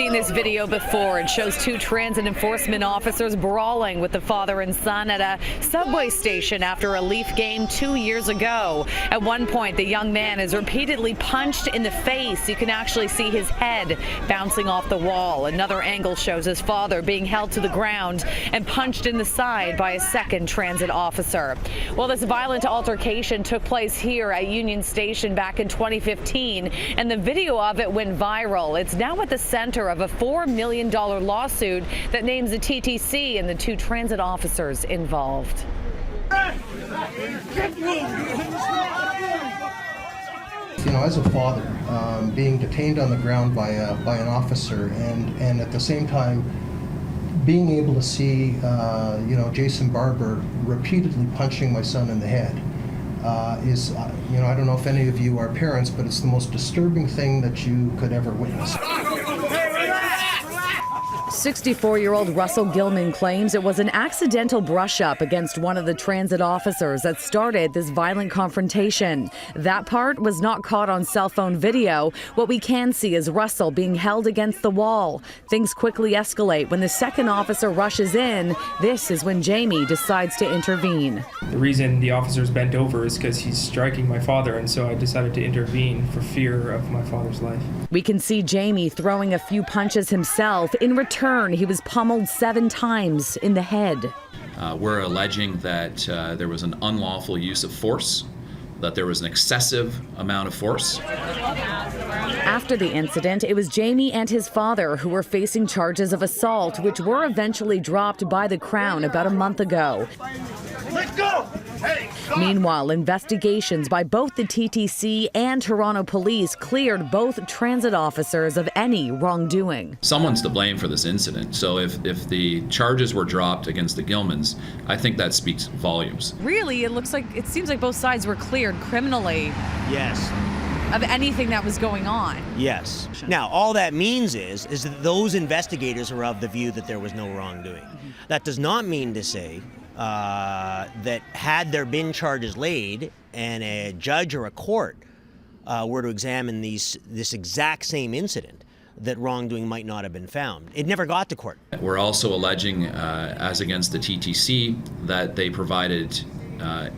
seen this video before. It shows two transit enforcement officers brawling with the father and son at a subway station after a Leaf game 2 years ago. At one point, the young man is repeatedly punched in the face. You can actually see his head bouncing off the wall. Another angle shows his father being held to the ground and punched in the side by a second transit officer. Well, this violent altercation took place here at Union Station back in 2015, and the video of it went viral. It's now at the center of a $4 million lawsuit that names the TTC and the two transit officers involved. You know, as a father, being detained on the ground by an officer, and at the same time being able to see, Jason Barber repeatedly punching my son in the head is, I don't know if any of you are parents, but it's the most disturbing thing that you could ever witness. 64-year-old Russell Gilman claims it was an accidental brush-up against one of the transit officers that started this violent confrontation. That part was not caught on cell phone video. What we can see is Russell being held against the wall. Things quickly escalate when the second officer rushes in. This is when Jamie decides to intervene. The reason the officer's bent over is because he's striking my father, and so I decided to intervene for fear of my father's life. We can see Jamie throwing a few punches himself. In return, he was pummeled 7 times in the head. We're alleging that there was an unlawful use of force, that there was an excessive amount of force. After the incident, it was Jamie and his father who were facing charges of assault, which were eventually dropped by the Crown about a month ago. Let's go! Hey, meanwhile, investigations by both the TTC and Toronto police cleared both transit officers of any wrongdoing. Someone's to blame for this incident, so if the charges were dropped against the Gilmans, I think that speaks volumes. Really, it seems like both sides were cleared criminally. Yes. Of anything that was going on. Yes. Now, all that means is that those investigators are of the view that there was no wrongdoing. That does not mean to say that had there been charges laid and a judge or a court were to examine this exact same incident, that wrongdoing might not have been found. It never got to court. We're also alleging, as against the TTC, that they provided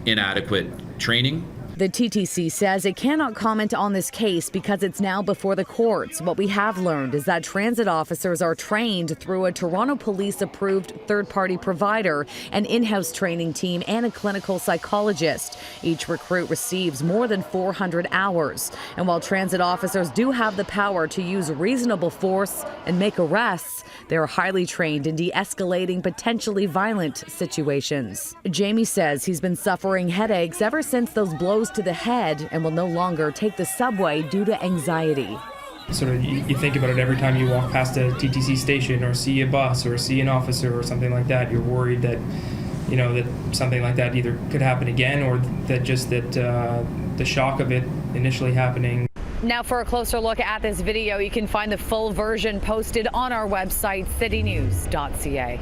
inadequate training. The TTC says it cannot comment on this case because it's now before the courts. What we have learned is that transit officers are trained through a Toronto police-approved third-party provider, an in-house training team, and a clinical psychologist. Each recruit receives more than 400 hours. And while transit officers do have the power to use reasonable force and make arrests, they're highly trained in de-escalating potentially violent situations. Jamie says he's been suffering headaches ever since those blows to the head and will no longer take the subway due to anxiety. Sort of, you think about it every time you walk past a TTC station or see a bus or see an officer or something like that. You're worried that, that something like that either could happen again, or that the shock of it initially happening. Now, for a closer look at this video, you can find the full version posted on our website, citynews.ca.